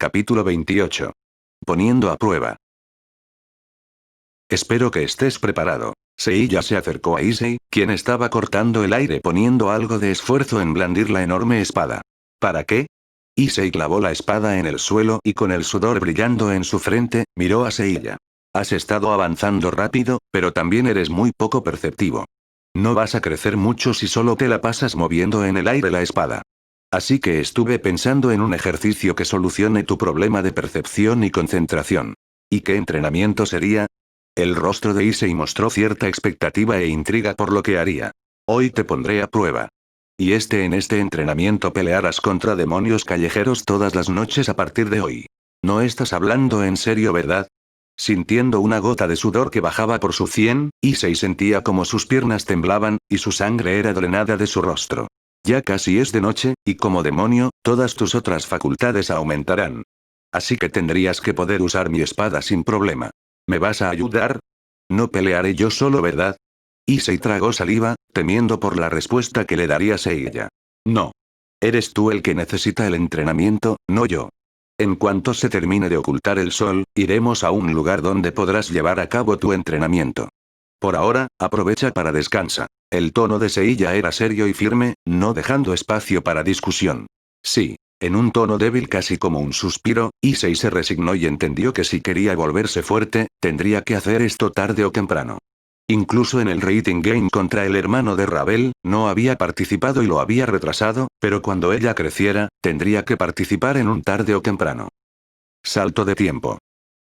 Capítulo 28. Poniendo a prueba. Espero que estés preparado. Seiya se acercó a Issei, quien estaba cortando el aire poniendo algo de esfuerzo en blandir la enorme espada. ¿Para qué? Issei clavó la espada en el suelo y con el sudor brillando en su frente, miró a Seiya. Has estado avanzando rápido, pero también eres muy poco perceptivo. No vas a crecer mucho si solo te la pasas moviendo en el aire la espada. Así que estuve pensando en un ejercicio que solucione tu problema de percepción y concentración. ¿Y qué entrenamiento sería? El rostro de Issei mostró cierta expectativa e intriga por lo que haría. Hoy te pondré a prueba. Y en este entrenamiento pelearás contra demonios callejeros todas las noches a partir de hoy. ¿No estás hablando en serio, verdad? Sintiendo una gota de sudor que bajaba por su sien, Issei sentía como sus piernas temblaban, y su sangre era drenada de su rostro. Ya casi es de noche, y como demonio, todas tus otras facultades aumentarán. Así que tendrías que poder usar mi espada sin problema. ¿Me vas a ayudar? No pelearé yo solo, ¿verdad? Issei tragó saliva, temiendo por la respuesta que le daría Seiya. No. Eres tú el que necesita el entrenamiento, no yo. En cuanto se termine de ocultar el sol, iremos a un lugar donde podrás llevar a cabo tu entrenamiento. Por ahora, aprovecha para descansa. El tono de Seiya era serio y firme, no dejando espacio para discusión. Sí. En un tono débil casi como un suspiro, Issei se resignó y entendió que si quería volverse fuerte, tendría que hacer esto tarde o temprano. Incluso en el Rating Game contra el hermano de Ravel, no había participado y lo había retrasado, pero cuando ella creciera, tendría que participar en un tarde o temprano. Salto de tiempo.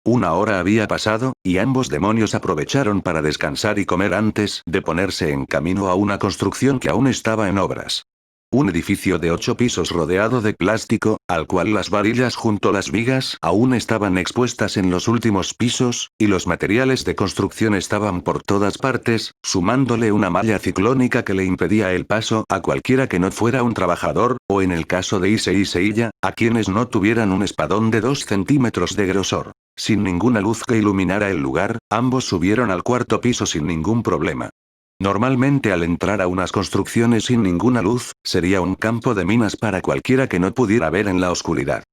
1 hora había pasado, y ambos demonios aprovecharon para descansar y comer antes de ponerse en camino a una construcción que aún estaba en obras. Un edificio de 8 pisos rodeado de plástico, al cual las varillas junto a las vigas aún estaban expuestas en los últimos pisos, y los materiales de construcción estaban por todas partes, sumándole una malla ciclónica que le impedía el paso a cualquiera que no fuera un trabajador, o en el caso de Issei y Seiya, a quienes no tuvieran un espadón de 2 centímetros de grosor. Sin ninguna luz que iluminara el lugar, ambos subieron al 4.º piso sin ningún problema. Normalmente al entrar a unas construcciones sin ninguna luz, sería un campo de minas para cualquiera que no pudiera ver en la oscuridad.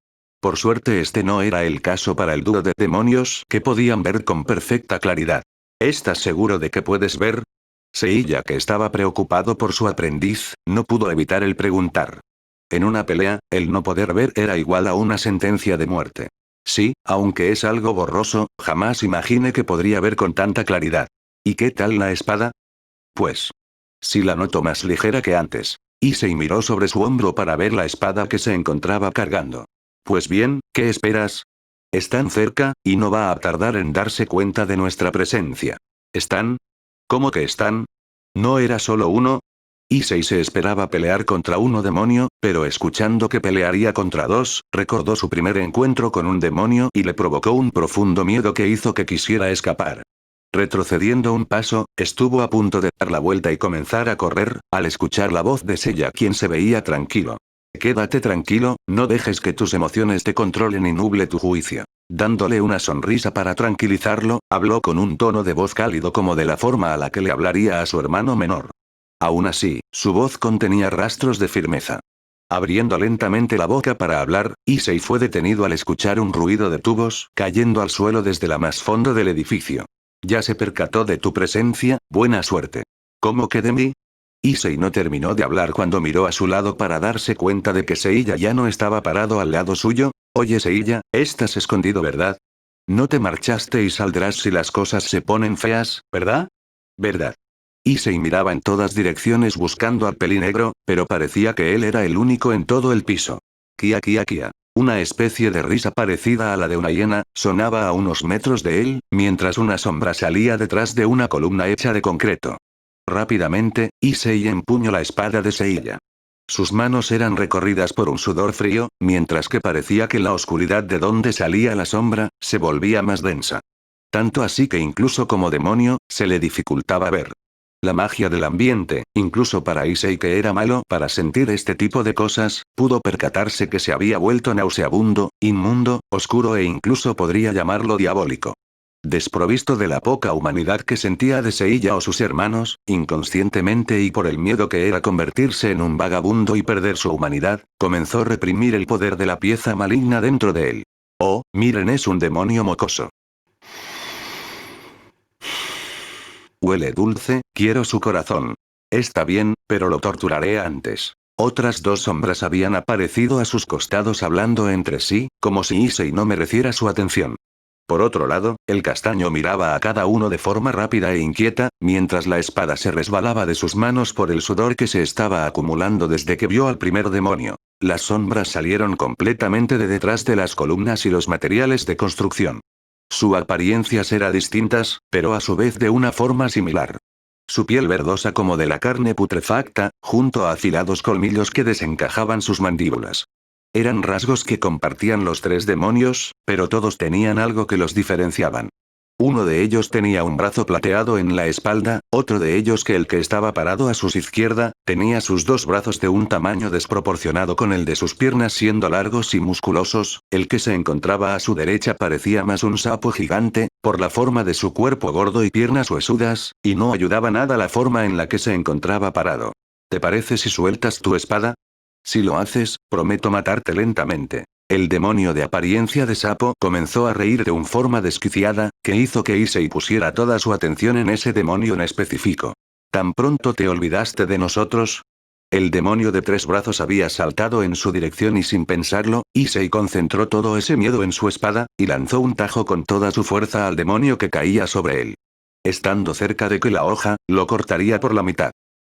Por suerte este no era el caso para el dúo de demonios que podían ver con perfecta claridad. ¿Estás seguro de que puedes ver? Seiya, que estaba preocupado por su aprendiz, no pudo evitar el preguntar. En una pelea, el no poder ver era igual a una sentencia de muerte. Sí, aunque es algo borroso, jamás imaginé que podría ver con tanta claridad. ¿Y qué tal la espada? Pues. Sí, la noto más ligera que antes. Issei miró sobre su hombro para ver la espada que se encontraba cargando. Pues bien, ¿qué esperas? Están cerca, y no va a tardar en darse cuenta de nuestra presencia. ¿Están? ¿Cómo que están? ¿No era solo uno? Issei se esperaba pelear contra uno demonio, pero escuchando que pelearía contra 2, recordó su primer encuentro con un demonio y le provocó un profundo miedo que hizo que quisiera escapar. Retrocediendo un paso, estuvo a punto de dar la vuelta y comenzar a correr, al escuchar la voz de Seiya, quien se veía tranquilo. Quédate tranquilo, no dejes que tus emociones te controlen y nuble tu juicio. Dándole una sonrisa para tranquilizarlo, habló con un tono de voz cálido como de la forma a la que le hablaría a su hermano menor. Aún así, su voz contenía rastros de firmeza. Abriendo lentamente la boca para hablar, Issei fue detenido al escuchar un ruido de tubos cayendo al suelo desde la más fondo del edificio. Ya se percató de tu presencia, buena suerte. ¿Cómo que de mí? Issei no terminó de hablar cuando miró a su lado para darse cuenta de que Seiya ya no estaba parado al lado suyo. Oye Seiya, estás escondido, ¿verdad? No te marchaste y saldrás si las cosas se ponen feas, ¿verdad? ¿Verdad? Issei miraba en todas direcciones buscando al pelinegro, pero parecía que él era el único en todo el piso. Kia kia kia. Una especie de risa parecida a la de una hiena, sonaba a unos metros de él, mientras una sombra salía detrás de una columna hecha de concreto. Rápidamente, Issei empuñó la espada de Seiya. Sus manos eran recorridas por un sudor frío, mientras que parecía que la oscuridad de donde salía la sombra, se volvía más densa. Tanto así que incluso como demonio, se le dificultaba ver. La magia del ambiente, incluso para Issei, que era malo para sentir este tipo de cosas, pudo percatarse que se había vuelto nauseabundo, inmundo, oscuro e incluso podría llamarlo diabólico. Desprovisto de la poca humanidad que sentía de Seiya o sus hermanos, inconscientemente y por el miedo que era convertirse en un vagabundo y perder su humanidad, comenzó a reprimir el poder de la pieza maligna dentro de él. Oh, miren, es un demonio mocoso. Huele dulce, quiero su corazón. Está bien, pero lo torturaré antes. Otras dos sombras habían aparecido a sus costados hablando entre sí, como si Issei no mereciera su atención. Por otro lado, el castaño miraba a cada uno de forma rápida e inquieta, mientras la espada se resbalaba de sus manos por el sudor que se estaba acumulando desde que vio al primer demonio. Las sombras salieron completamente de detrás de las columnas y los materiales de construcción. Su apariencias eran distintas, pero a su vez de una forma similar. Su piel verdosa como de la carne putrefacta, junto a afilados colmillos que desencajaban sus mandíbulas. Eran rasgos que compartían los tres demonios, pero todos tenían algo que los diferenciaban. Uno de ellos tenía un brazo plateado en la espalda, otro de ellos, que el que estaba parado a su izquierda, tenía sus dos brazos de un tamaño desproporcionado con el de sus piernas siendo largos y musculosos, el que se encontraba a su derecha parecía más un sapo gigante, por la forma de su cuerpo gordo y piernas huesudas, y no ayudaba nada la forma en la que se encontraba parado. ¿Te parece si sueltas tu espada? Si lo haces, prometo matarte lentamente. El demonio de apariencia de sapo comenzó a reír de una forma desquiciada, que hizo que Issei pusiera toda su atención en ese demonio en específico. ¿Tan pronto te olvidaste de nosotros? El demonio de tres brazos había saltado en su dirección y sin pensarlo, Issei concentró todo ese miedo en su espada, y lanzó un tajo con toda su fuerza al demonio que caía sobre él. Estando cerca de que la hoja, lo cortaría por la mitad.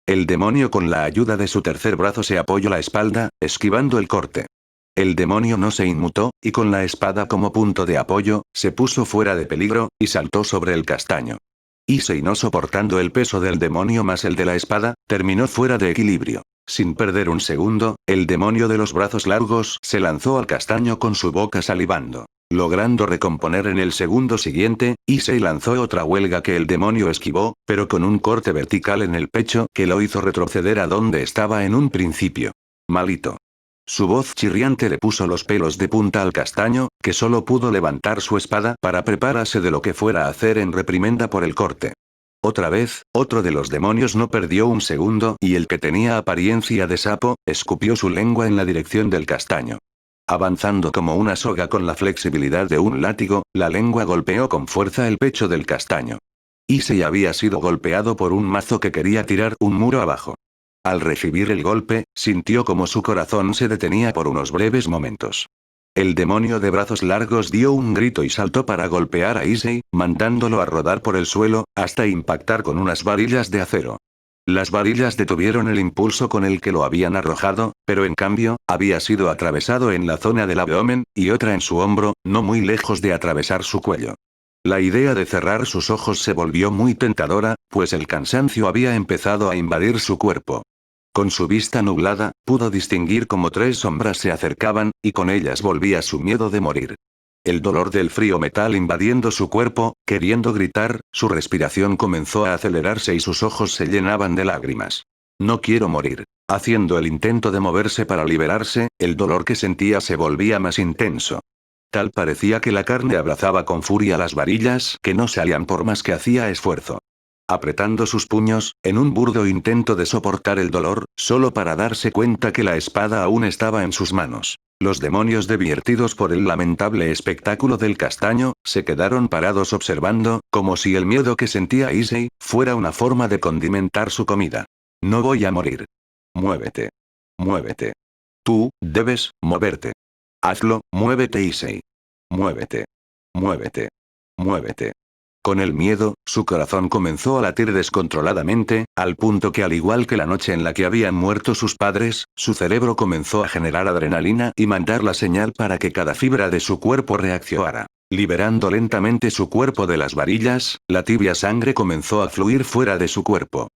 El demonio con la ayuda de su tercer brazo se apoyó la espalda, esquivando el corte. El demonio no se inmutó, y con la espada como punto de apoyo, se puso fuera de peligro, y saltó sobre el castaño. Issei, no soportando el peso del demonio más el de la espada, terminó fuera de equilibrio. Sin perder un segundo, el demonio de los brazos largos se lanzó al castaño con su boca salivando. Logrando recomponer en el segundo siguiente, Issei lanzó otra huelga que el demonio esquivó, pero con un corte vertical en el pecho que lo hizo retroceder a donde estaba en un principio. Malito. Su voz chirriante le puso los pelos de punta al castaño, que solo pudo levantar su espada para prepararse de lo que fuera a hacer en reprimenda por el corte. Otra vez, otro de los demonios no perdió un segundo y el que tenía apariencia de sapo, escupió su lengua en la dirección del castaño. Avanzando como una soga con la flexibilidad de un látigo, la lengua golpeó con fuerza el pecho del castaño. Issei había sido golpeado por un mazo que quería tirar un muro abajo. Al recibir el golpe, sintió como su corazón se detenía por unos breves momentos. El demonio de brazos largos dio un grito y saltó para golpear a Issei, mandándolo a rodar por el suelo, hasta impactar con unas varillas de acero. Las varillas detuvieron el impulso con el que lo habían arrojado, pero en cambio, había sido atravesado en la zona del abdomen, y otra en su hombro, no muy lejos de atravesar su cuello. La idea de cerrar sus ojos se volvió muy tentadora, pues el cansancio había empezado a invadir su cuerpo. Con su vista nublada, pudo distinguir cómo tres sombras se acercaban, y con ellas volvía su miedo de morir. El dolor del frío metal invadiendo su cuerpo, queriendo gritar, su respiración comenzó a acelerarse y sus ojos se llenaban de lágrimas. No quiero morir. Haciendo el intento de moverse para liberarse, el dolor que sentía se volvía más intenso. Tal parecía que la carne abrazaba con furia las varillas que no salían por más que hacía esfuerzo. Apretando sus puños, en un burdo intento de soportar el dolor, solo para darse cuenta que la espada aún estaba en sus manos. Los demonios, divertidos por el lamentable espectáculo del castaño, se quedaron parados observando, como si el miedo que sentía Issei fuera una forma de condimentar su comida. No voy a morir. Muévete. Muévete. Tú, debes, moverte. Hazlo, muévete Issei. Muévete. Muévete. Muévete. Con el miedo, su corazón comenzó a latir descontroladamente, al punto que al igual que la noche en la que habían muerto sus padres, su cerebro comenzó a generar adrenalina y mandar la señal para que cada fibra de su cuerpo reaccionara. Liberando lentamente su cuerpo de las varillas, la tibia sangre comenzó a fluir fuera de su cuerpo.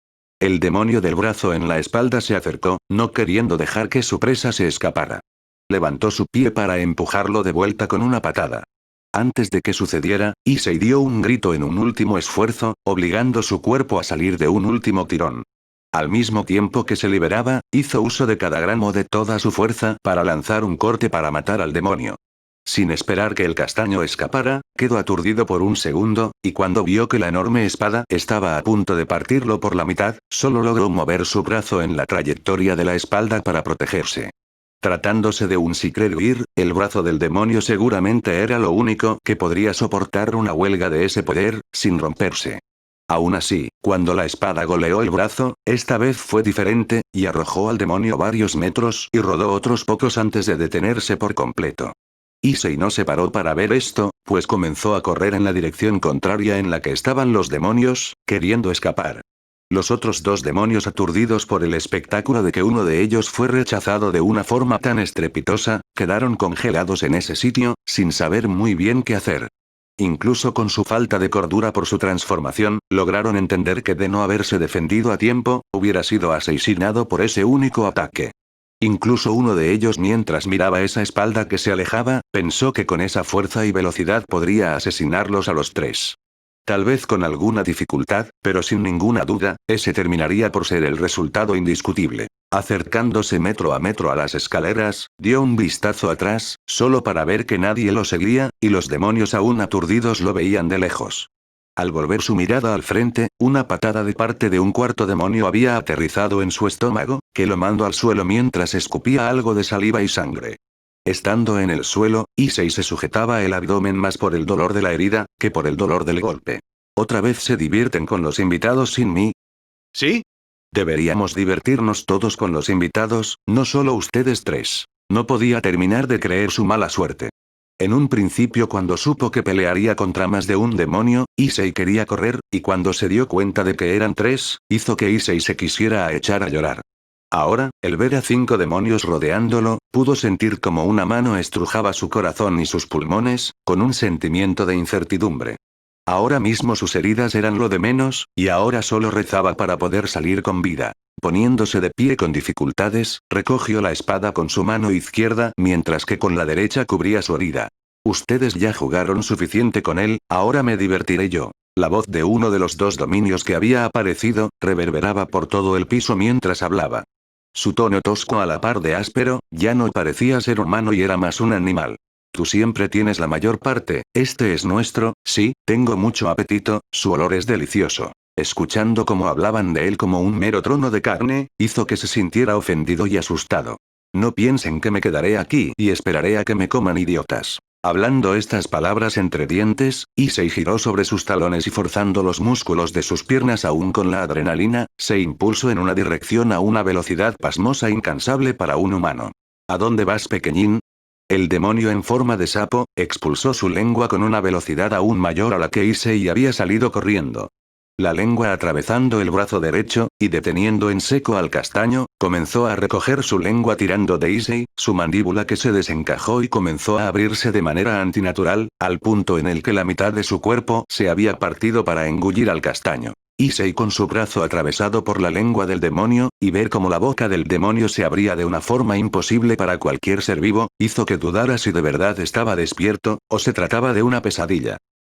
El demonio del brazo en la espalda se acercó, no queriendo dejar que su presa se escapara. Levantó su pie para empujarlo de vuelta con una patada. Antes de que sucediera, Issei dio un grito en un último esfuerzo, obligando su cuerpo a salir de un último tirón. Al mismo tiempo que se liberaba, hizo uso de cada gramo de toda su fuerza para lanzar un corte para matar al demonio. Sin esperar que el castaño escapara, quedó aturdido por un segundo, y cuando vio que la enorme espada estaba a punto de partirlo por la mitad, solo logró mover su brazo en la trayectoria de la espalda para protegerse. Tratándose de un Secret Gear, el brazo del demonio seguramente era lo único que podría soportar una huelga de ese poder, sin romperse. Aún así, cuando la espada goleó el brazo, esta vez fue diferente, y arrojó al demonio varios metros y rodó otros pocos antes de detenerse por completo. Issei no se paró para ver esto, pues comenzó a correr en la dirección contraria en la que estaban los demonios, queriendo escapar. Los otros dos demonios, aturdidos por el espectáculo de que uno de ellos fue rechazado de una forma tan estrepitosa, quedaron congelados en ese sitio, sin saber muy bien qué hacer. Incluso con su falta de cordura por su transformación, lograron entender que de no haberse defendido a tiempo, hubiera sido asesinado por ese único ataque. Incluso uno de ellos, mientras miraba esa espalda que se alejaba, pensó que con esa fuerza y velocidad podría asesinarlos a los tres. Tal vez con alguna dificultad, pero sin ninguna duda, ese terminaría por ser el resultado indiscutible. Acercándose metro a metro a las escaleras, dio un vistazo atrás, solo para ver que nadie lo seguía, y los demonios aún aturdidos lo veían de lejos. Al volver su mirada al frente, una patada de parte de un cuarto demonio había aterrizado en su estómago, que lo mandó al suelo mientras escupía algo de saliva y sangre. Estando en el suelo, Issei se sujetaba el abdomen más por el dolor de la herida, que por el dolor del golpe. ¿Otra vez se divierten con los invitados sin mí? ¿Sí? Deberíamos divertirnos todos con los invitados, no solo ustedes tres. No podía terminar de creer su mala suerte. En un principio, cuando supo que pelearía contra más de un demonio, Issei quería correr, y cuando se dio cuenta de que eran tres, hizo que Issei se quisiera echar a llorar. Ahora, el ver a 5 demonios rodeándolo, pudo sentir como una mano estrujaba su corazón y sus pulmones, con un sentimiento de incertidumbre. Ahora mismo sus heridas eran lo de menos, y ahora solo rezaba para poder salir con vida. Poniéndose de pie con dificultades, recogió la espada con su mano izquierda, mientras que con la derecha cubría su herida. Ustedes ya jugaron suficiente con él, ahora me divertiré yo. La voz de uno de los dos demonios que había aparecido, reverberaba por todo el piso mientras hablaba. Su tono tosco a la par de áspero, ya no parecía ser humano y era más un animal. Tú siempre tienes la mayor parte, este es nuestro, sí, tengo mucho apetito, su olor es delicioso. Escuchando cómo hablaban de él como un mero trono de carne, hizo que se sintiera ofendido y asustado. No piensen que me quedaré aquí y esperaré a que me coman, idiotas. Hablando estas palabras entre dientes, Issei giró sobre sus talones y forzando los músculos de sus piernas aún con la adrenalina, se impulsó en una dirección a una velocidad pasmosa e incansable para un humano. ¿A dónde vas, pequeñín? El demonio en forma de sapo, expulsó su lengua con una velocidad aún mayor a la que Issei había salido corriendo. La lengua atravesando el brazo derecho, y deteniendo en seco al castaño, comenzó a recoger su lengua tirando de Issei, su mandíbula que se desencajó y comenzó a abrirse de manera antinatural, al punto en el que la mitad de su cuerpo se había partido para engullir al castaño. Issei con su brazo atravesado por la lengua del demonio, y ver cómo la boca del demonio se abría de una forma imposible para cualquier ser vivo, hizo que dudara si de verdad estaba despierto, o se trataba de una pesadilla.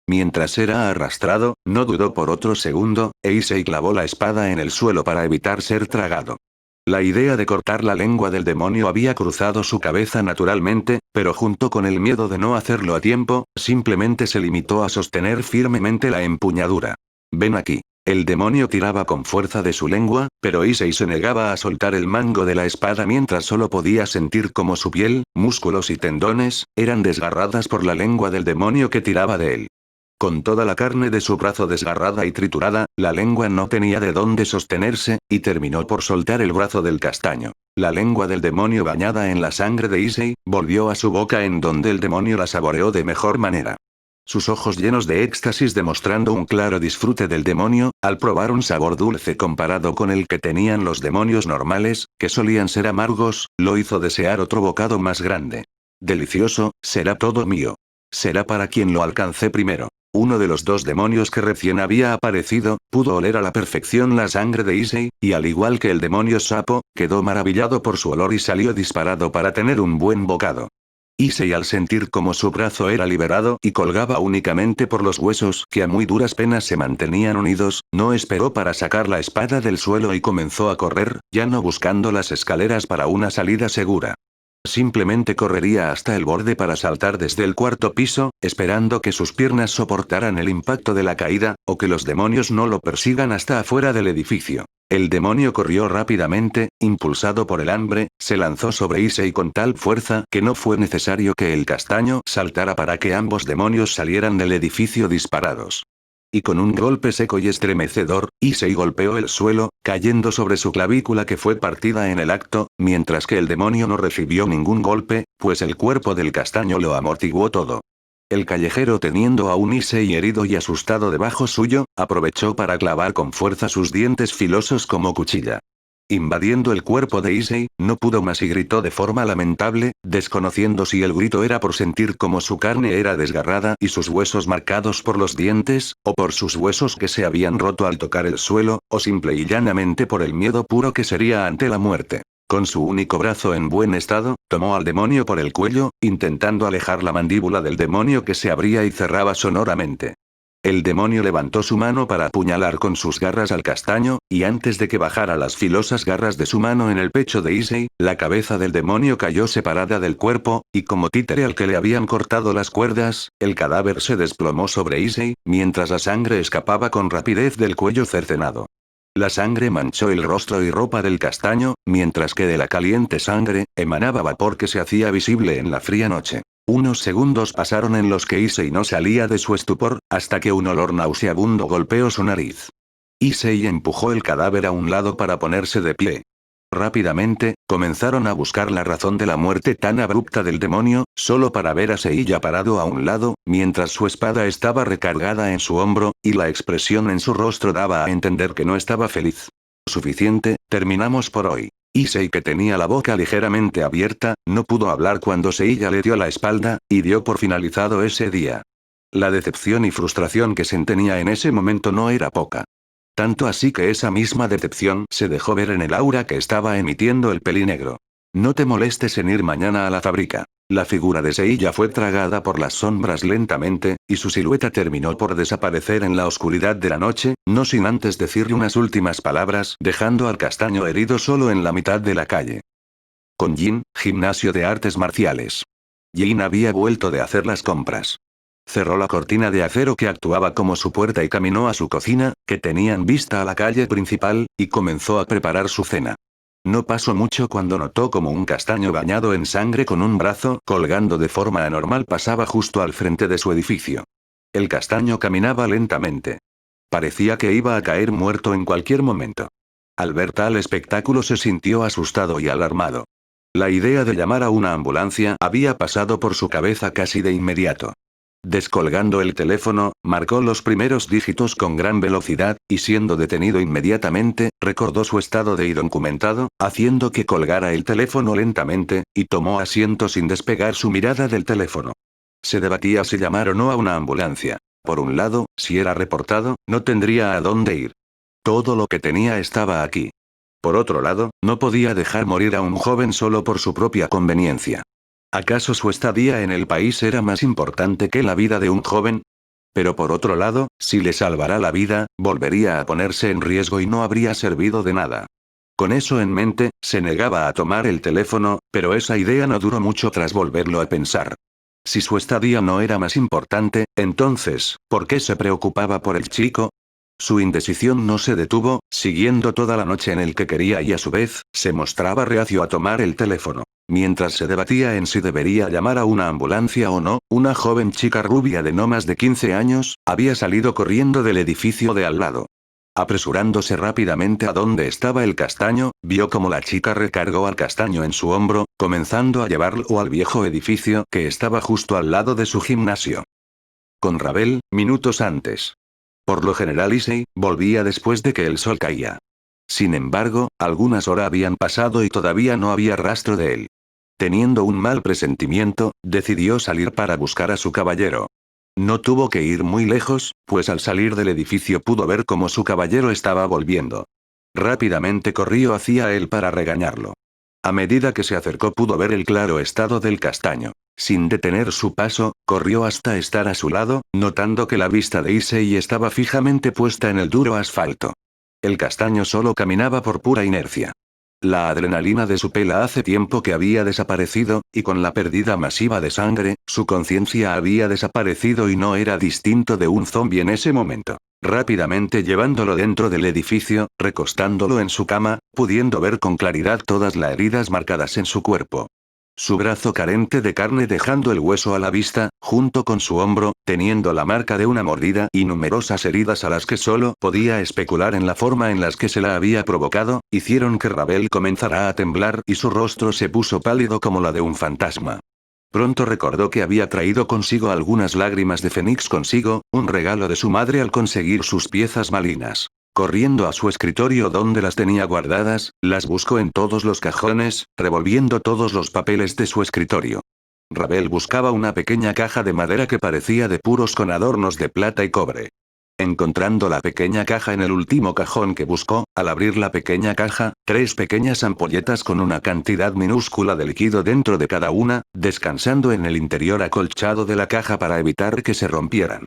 Mientras era arrastrado, no dudó por otro segundo, e Issei clavó la espada en el suelo para evitar ser tragado. La idea de cortar la lengua del demonio había cruzado su cabeza naturalmente, pero junto con el miedo de no hacerlo a tiempo, simplemente se limitó a sostener firmemente la empuñadura. Ven aquí. El demonio tiraba con fuerza de su lengua, pero Issei se negaba a soltar el mango de la espada mientras solo podía sentir cómo su piel, músculos y tendones, eran desgarradas por la lengua del demonio que tiraba de él. Con toda la carne de su brazo desgarrada y triturada, la lengua no tenía de dónde sostenerse, y terminó por soltar el brazo del castaño. La lengua del demonio bañada en la sangre de Issei, volvió a su boca en donde el demonio la saboreó de mejor manera. Sus ojos llenos de éxtasis demostrando un claro disfrute del demonio, al probar un sabor dulce comparado con el que tenían los demonios normales, que solían ser amargos, lo hizo desear otro bocado más grande. Delicioso, será todo mío. Será para quien lo alcance primero. Uno de los dos demonios que recién había aparecido, pudo oler a la perfección la sangre de Issei, y al igual que el demonio sapo, quedó maravillado por su olor y salió disparado para tener un buen bocado. Issei, al sentir como su brazo era liberado y colgaba únicamente por los huesos que a muy duras penas se mantenían unidos, no esperó para sacar la espada del suelo y comenzó a correr, ya no buscando las escaleras para una salida segura. Simplemente correría hasta el borde para saltar desde el cuarto piso, esperando que sus piernas soportaran el impacto de la caída, o que los demonios no lo persigan hasta afuera del edificio. El demonio corrió rápidamente, impulsado por el hambre, se lanzó sobre Issei con tal fuerza que no fue necesario que el castaño saltara para que ambos demonios salieran del edificio disparados. Y con un golpe seco y estremecedor, Issei golpeó el suelo, cayendo sobre su clavícula que fue partida en el acto, mientras que el demonio no recibió ningún golpe, pues el cuerpo del castaño lo amortiguó todo. El callejero, teniendo a un Issei herido y asustado debajo suyo, aprovechó para clavar con fuerza sus dientes filosos como cuchilla. Invadiendo el cuerpo de Issei, no pudo más y gritó de forma lamentable, desconociendo si el grito era por sentir cómo su carne era desgarrada y sus huesos marcados por los dientes, o por sus huesos que se habían roto al tocar el suelo, o simple y llanamente por el miedo puro que sería ante la muerte. Con su único brazo en buen estado, tomó al demonio por el cuello, intentando alejar la mandíbula del demonio que se abría y cerraba sonoramente. El demonio levantó su mano para apuñalar con sus garras al castaño, y antes de que bajara las filosas garras de su mano en el pecho de Issei, la cabeza del demonio cayó separada del cuerpo, y como títere al que le habían cortado las cuerdas, el cadáver se desplomó sobre Issei, mientras la sangre escapaba con rapidez del cuello cercenado. La sangre manchó el rostro y ropa del castaño, mientras que de la caliente sangre, emanaba vapor que se hacía visible en la fría noche. Unos segundos pasaron en los que Issei no salía de su estupor, hasta que un olor nauseabundo golpeó su nariz. Issei empujó el cadáver a un lado para ponerse de pie. Rápidamente, comenzaron a buscar la razón de la muerte tan abrupta del demonio, solo para ver a Seiya parado a un lado, mientras su espada estaba recargada en su hombro, y la expresión en su rostro daba a entender que no estaba feliz. Suficiente, terminamos por hoy. Issei, que tenía la boca ligeramente abierta, no pudo hablar cuando Seiya le dio la espalda, y dio por finalizado ese día. La decepción y frustración que tenía en ese momento no era poca. Tanto así que esa misma decepción se dejó ver en el aura que estaba emitiendo el pelinegro. No te molestes en ir mañana a la fábrica. La figura de Seiya fue tragada por las sombras lentamente, y su silueta terminó por desaparecer en la oscuridad de la noche, no sin antes decirle unas últimas palabras, dejando al castaño herido solo en la mitad de la calle. Con Jin, gimnasio de artes marciales. Jin había vuelto de hacer las compras. Cerró la cortina de acero que actuaba como su puerta y caminó a su cocina, que tenían vista a la calle principal, y comenzó a preparar su cena. No pasó mucho cuando notó como un castaño bañado en sangre con un brazo colgando de forma anormal pasaba justo al frente de su edificio. El castaño caminaba lentamente. Parecía que iba a caer muerto en cualquier momento. Al ver tal espectáculo se sintió asustado y alarmado. La idea de llamar a una ambulancia había pasado por su cabeza casi de inmediato. Descolgando el teléfono, marcó los primeros dígitos con gran velocidad, y siendo detenido inmediatamente, recordó su estado de indocumentado, haciendo que colgara el teléfono lentamente, y tomó asiento sin despegar su mirada del teléfono. Se debatía si llamar o no a una ambulancia. Por un lado, si era reportado, no tendría a dónde ir. Todo lo que tenía estaba aquí. Por otro lado, no podía dejar morir a un joven solo por su propia conveniencia. ¿Acaso su estadía en el país era más importante que la vida de un joven? Pero por otro lado, si le salvara la vida, volvería a ponerse en riesgo y no habría servido de nada. Con eso en mente, se negaba a tomar el teléfono, pero esa idea no duró mucho tras volverlo a pensar. Si su estadía no era más importante, entonces, ¿por qué se preocupaba por el chico? Su indecisión no se detuvo, siguiendo toda la noche en el que quería y a su vez, se mostraba reacio a tomar el teléfono. Mientras se debatía en si debería llamar a una ambulancia o no, una joven chica rubia de no más de 15 años, había salido corriendo del edificio de al lado. Apresurándose rápidamente a donde estaba el castaño, vio como la chica recargó al castaño en su hombro, comenzando a llevarlo al viejo edificio que estaba justo al lado de su gimnasio. Con Ravel, minutos antes. Por lo general Issei volvía después de que el sol caía. Sin embargo, algunas horas habían pasado y todavía no había rastro de él. Teniendo un mal presentimiento, decidió salir para buscar a su caballero. No tuvo que ir muy lejos, pues al salir del edificio pudo ver cómo su caballero estaba volviendo. Rápidamente corrió hacia él para regañarlo. A medida que se acercó pudo ver el claro estado del castaño. Sin detener su paso, corrió hasta estar a su lado, notando que la vista de Issei estaba fijamente puesta en el duro asfalto. El castaño solo caminaba por pura inercia. La adrenalina de su pela hace tiempo que había desaparecido, y con la pérdida masiva de sangre, su conciencia había desaparecido y no era distinto de un zombi en ese momento. Rápidamente llevándolo dentro del edificio, recostándolo en su cama, pudiendo ver con claridad todas las heridas marcadas en su cuerpo. Su brazo carente de carne dejando el hueso a la vista, junto con su hombro, teniendo la marca de una mordida y numerosas heridas a las que solo podía especular en la forma en las que se la había provocado, hicieron que Ravel comenzara a temblar y su rostro se puso pálido como la de un fantasma. Pronto recordó que había traído consigo algunas lágrimas de Fénix consigo, un regalo de su madre al conseguir sus piezas malignas. Corriendo a su escritorio donde las tenía guardadas, las buscó en todos los cajones, revolviendo todos los papeles de su escritorio. Ravel buscaba una pequeña caja de madera que parecía de puros con adornos de plata y cobre. Encontrando la pequeña caja en el último cajón que buscó, al abrir la pequeña caja, 3 pequeñas ampolletas con una cantidad minúscula de líquido dentro de cada una, descansando en el interior acolchado de la caja para evitar que se rompieran.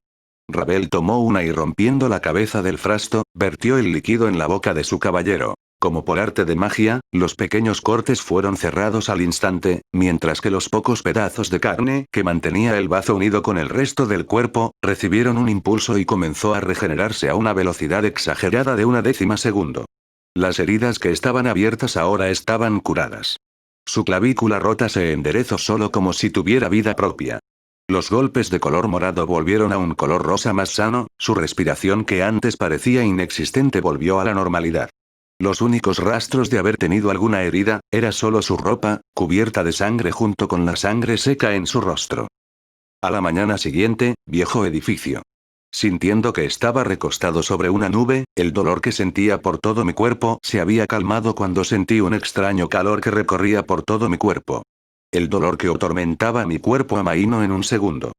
Ravel tomó una y rompiendo la cabeza del frasco, vertió el líquido en la boca de su caballero. Como por arte de magia, los pequeños cortes fueron cerrados al instante, mientras que los pocos pedazos de carne que mantenía el bazo unido con el resto del cuerpo, recibieron un impulso y comenzó a regenerarse a una velocidad exagerada de 1/10 segundo. Las heridas que estaban abiertas ahora estaban curadas. Su clavícula rota se enderezó solo como si tuviera vida propia. Los golpes de color morado volvieron a un color rosa más sano, su respiración que antes parecía inexistente volvió a la normalidad. Los únicos rastros de haber tenido alguna herida, era solo su ropa, cubierta de sangre junto con la sangre seca en su rostro. A la mañana siguiente, viejo edificio. Sintiendo que estaba recostado sobre una nube, el dolor que sentía por todo mi cuerpo se había calmado cuando sentí un extraño calor que recorría por todo mi cuerpo. El dolor que atormentaba mi cuerpo amainó en un segundo.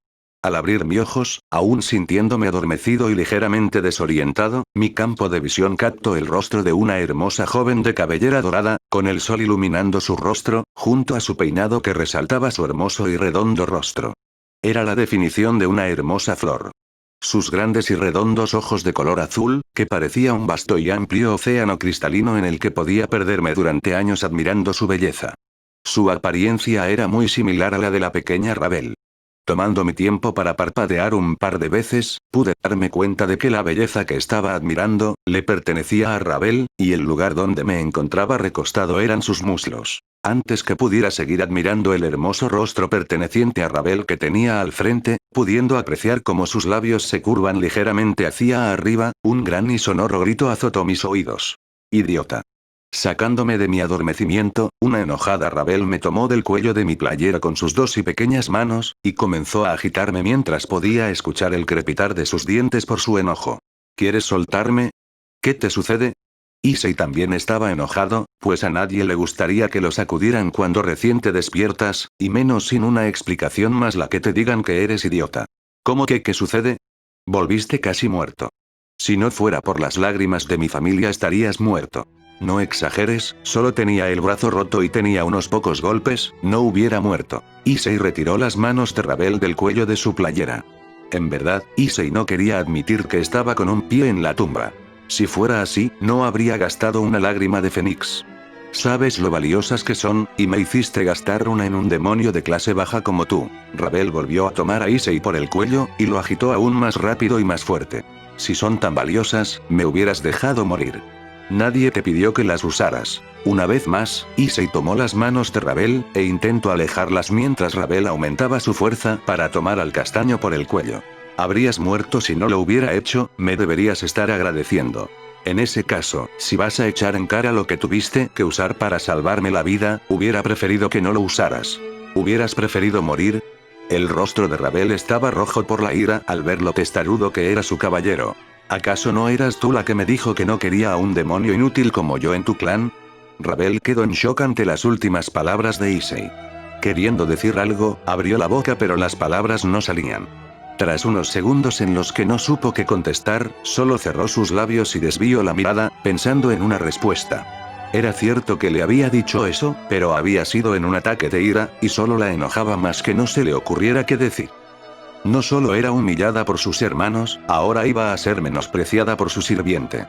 Al abrir mis ojos, aún sintiéndome adormecido y ligeramente desorientado, mi campo de visión captó el rostro de una hermosa joven de cabellera dorada, con el sol iluminando su rostro, junto a su peinado que resaltaba su hermoso y redondo rostro. Era la definición de una hermosa flor. Sus grandes y redondos ojos de color azul, que parecía un vasto y amplio océano cristalino en el que podía perderme durante años admirando su belleza. Su apariencia era muy similar a la de la pequeña Ravel. Tomando mi tiempo para parpadear un par de veces, pude darme cuenta de que la belleza que estaba admirando, le pertenecía a Ravel, y el lugar donde me encontraba recostado eran sus muslos. Antes que pudiera seguir admirando el hermoso rostro perteneciente a Ravel que tenía al frente, pudiendo apreciar cómo sus labios se curvan ligeramente hacia arriba, un gran y sonoro grito azotó mis oídos. ¡Idiota! Sacándome de mi adormecimiento, una enojada Ravel me tomó del cuello de mi playera con sus 2 y pequeñas manos, y comenzó a agitarme mientras podía escuchar el crepitar de sus dientes por su enojo. ¿Quieres soltarme? ¿Qué te sucede? Issei también estaba enojado, pues a nadie le gustaría que lo sacudieran cuando recién te despiertas, y menos sin una explicación más la que te digan que eres idiota. ¿Cómo que qué sucede? Volviste casi muerto. Si no fuera por las lágrimas de mi familia estarías muerto. No exageres, solo tenía el brazo roto y tenía unos pocos golpes, no hubiera muerto. Issei retiró las manos de Ravel del cuello de su playera. En verdad, Issei no quería admitir que estaba con un pie en la tumba. Si fuera así, no habría gastado una lágrima de Fénix. Sabes lo valiosas que son, y me hiciste gastar una en un demonio de clase baja como tú. Ravel volvió a tomar a Issei por el cuello, y lo agitó aún más rápido y más fuerte. Si son tan valiosas, me hubieras dejado morir. Nadie te pidió que las usaras. Una vez más, Issei tomó las manos de Ravel, e intentó alejarlas mientras Ravel aumentaba su fuerza para tomar al castaño por el cuello. Habrías muerto si no lo hubiera hecho, me deberías estar agradeciendo. En ese caso, si vas a echar en cara lo que tuviste que usar para salvarme la vida, hubiera preferido que no lo usaras. ¿Hubieras preferido morir? El rostro de Ravel estaba rojo por la ira al ver lo testarudo que era su caballero. ¿Acaso no eras tú la que me dijo que no quería a un demonio inútil como yo en tu clan? Ravel quedó en shock ante las últimas palabras de Issei. Queriendo decir algo, abrió la boca pero las palabras no salían. Tras unos segundos en los que no supo qué contestar, solo cerró sus labios y desvió la mirada, pensando en una respuesta. Era cierto que le había dicho eso, pero había sido en un ataque de ira, y solo la enojaba más que no se le ocurriera qué decir. No solo era humillada por sus hermanos, ahora iba a ser menospreciada por su sirviente.